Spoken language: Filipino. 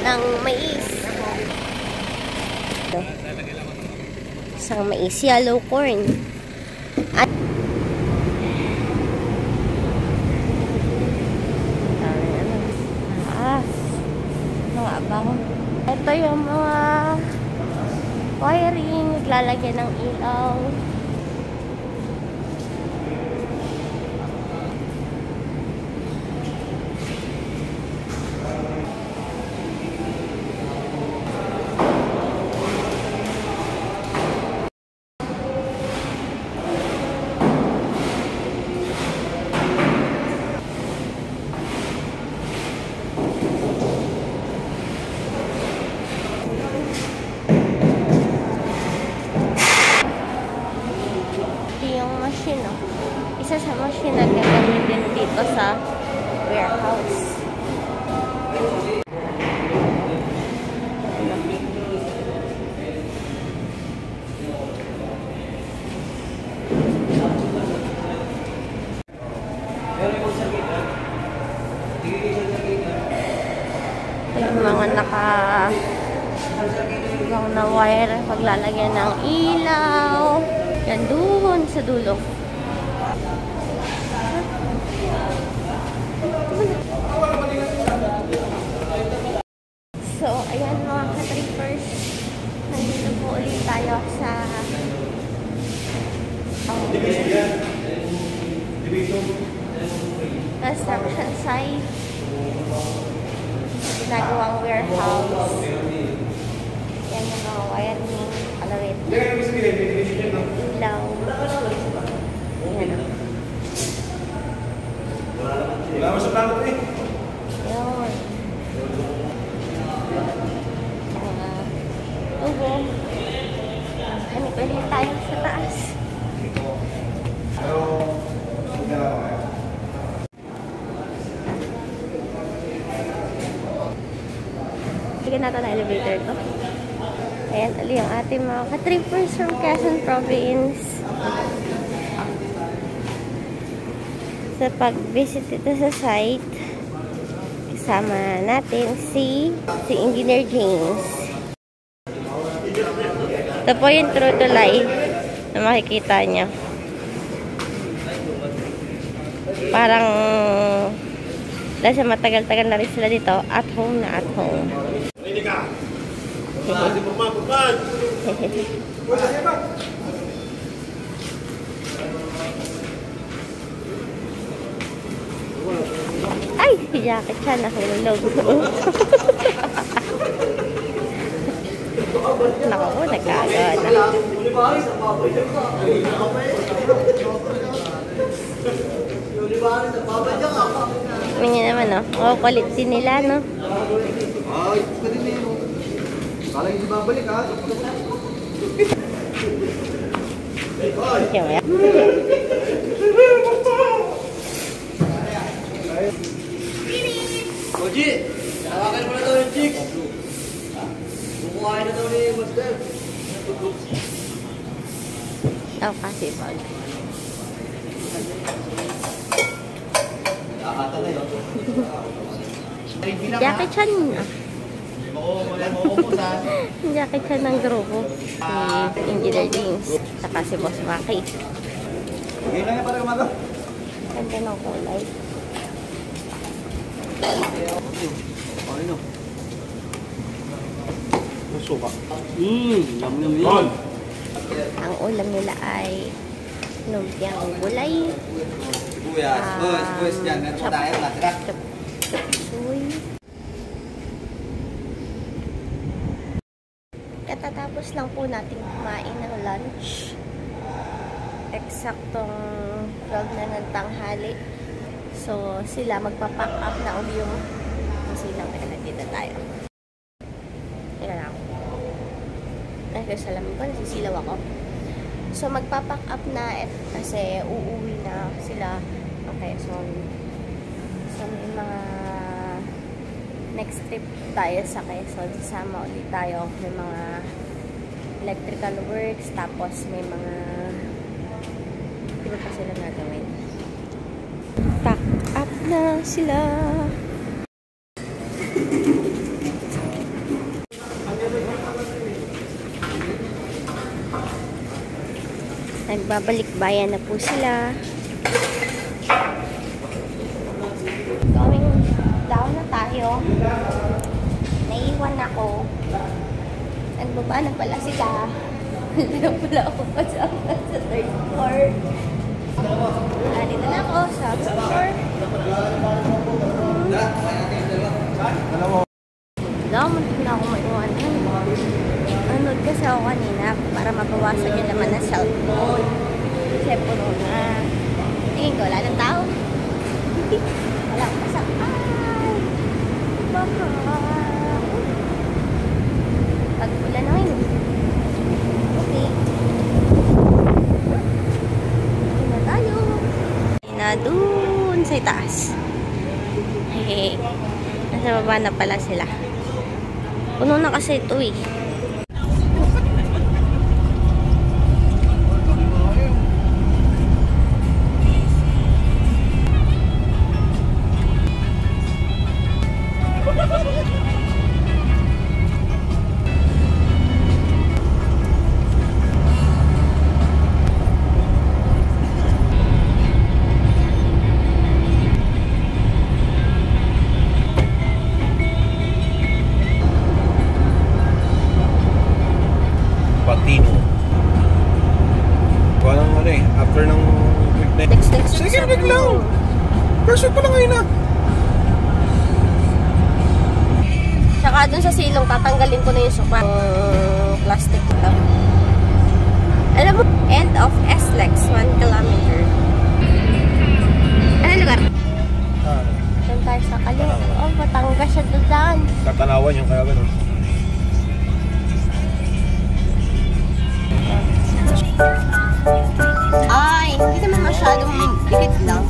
ng mais. Isang mais, yellow corn. At mga abang. Ito yung mga wiring, naglalagyan ng ilaw. Isa sa machine na gagamitin dito sa warehouse. Yung mga nakagang na wire, paglalagyan ng ilaw. Yan doon sa dulo. So, ayan mga ka-trippers. Nandito po ulit tayo sa construction site. Ginagawang warehouse. Yan yung mga wiring. Alawit. Ilaw. Yan o. Wala mo sa plano ito eh. Yun. Tubo. Hanip-hanip tayo sa taas. Bigyan natin na elevator to. Ayan, ulit ang ating mga ka-trippers from Quezon Province. Sa pag-visit dito sa site, kasama natin si Engineer James. Ito po yung true to life na makikita niyo. Parang dahil sa matagal-tagal na rin sila dito, at home na at home. Ay, si jacket siya nahulog. Naku, nagkagod na. Ganyan naman, no? Oh, kulit din nila, no? Ay, ito din eh. Kala hindi babalik, ha? Thank you, Oji, tawakan mo na daw yung chick. Bukuhain na daw ni Master. daw kasi pag Jackie Chan Jackie Chan ng grupo si Engineer James saka si Boss Maki. Hindi lang yan para kumaga. Ganda ng kulay. Ano? Suka. Yum yun. Ang ulam nila ay lumpiang gulay. Sibuyas dyan. Meron pa tayo. Chapsuy. Katatapos lang po natin kumain ng lunch. Eksaktong 12 na ng tanghali. So, sila magpa-pack up na uli yung silang. Teka, nandito tayo. Teka lang. Salamin ko, nasisilaw ako. So, magpa-pack up na kasi uuwi na sila. Okay, so may mga next trip tayo sa Quezon. Sama ulit tayo. May mga electrical works. Tapos may mga iba pa sila nagawin. Pack up na sila. Nagbabalik bayan na po sila. Going down na tayo. Naiwan ako. Nagbaba na pala sila. Hindi na pala ako kasama sa third floor. Dito na ako sa floor. Damot na ako maiwanan. Nanood kasi ako kanina para mabawasan yung laman ng cellphone. Kasi puno na. Tingin ko, wala ng tao. Wala akong pasakay. Baka. Pag-ulan na ngayon. Okay. Hindi na tayo. Na dun sa itaas. Hey. Nasa baba na pala sila. Puno na kasi ito eh. Patino. Parang ano eh, after ng week na Next second week lang. First week pa lang ngayon na. Tsaka dun sa silong, tatanggalin ko na yung sopa. Plastic ito. Alam mo, end of SLEX, 1 kilometer. Ano lugar? Doon tayo sa Kaliw. Oh, Batangas siya doon. Tatanawan yung kaya gano'n. Ay, hindi naman masyadong dikit lang.